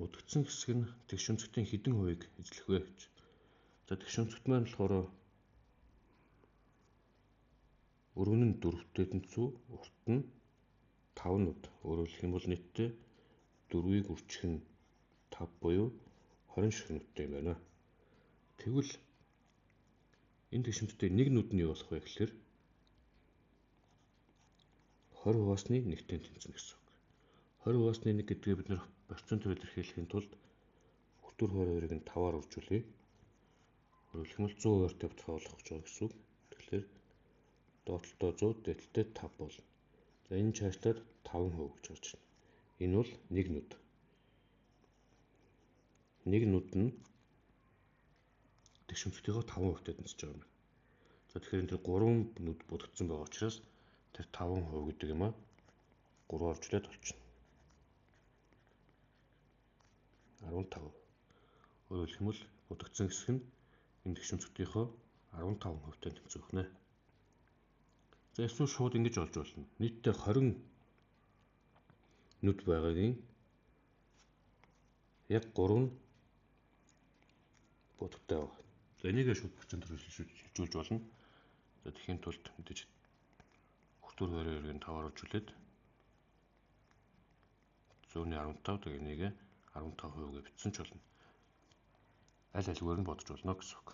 Будагдсан хэсэг нь тэгш өнцгтийн хэдэн хувийг эзлэх вэ гэж. За тэгш өнцгт маань болохоор өргөн нь 4-тэй тэнцүү, урт нь 5 нут. Өөрөөр хэлэх юм бол нийтдээ 4-ийг үржих нь 5 буюу 20 ширхэг нуттай юм байна. Тэгвэл энэ тэгш өнцгтээ нэг нүд нь юу болох вэ гэхээр 20 хуваасны 1-тэй тэнцэнэ гэсэн үг. 20 хуваасны 1 гэдгээ бид нэр процентоор илэрхийлэхийн тулд хүртүр 22-ыг нь 5-аар үржүүлье. Өөрөөр хэлэх юм бол 100% тавьчихаа болох гэж байгаа гэсэн үг. Тэгэхээр доотлолтоо 100, дээдлэлтэй 5 болно. За энэ чаашлаад 5% гэж гарч ирнэ. Энэ бол нэг нүд. Нэг нүд нь тэгш өнцгтийнхөө 5%-тай тэнцэж байгаа юм. За тэгэхээр энэ 3 нүд будагдсан байгаа учраас тэр 5% гэдэг юм а 3-аар үржүүлээд олчихно. 15. Өөрөөр хэлэх юм бол будагдсан хэсэг нь энэ тэгш өнцгтийнхөө 15%-тай тэнцвэх нэ. За эсвэл шууд ингэж олж болно. Нийтдээ 20 нүд байгаагийн яг 3 нь будагтай байна. За энийг шууд процентоор хэлжүүлж болно. За тэхийн тулд мэдээж хүртүр 22-ыг 5-аар үржүүлээд 100-15 тэгээ энийг 15% гэж бичсэн ч болно. Аль альгээр нь бодож болно гэсэн үг.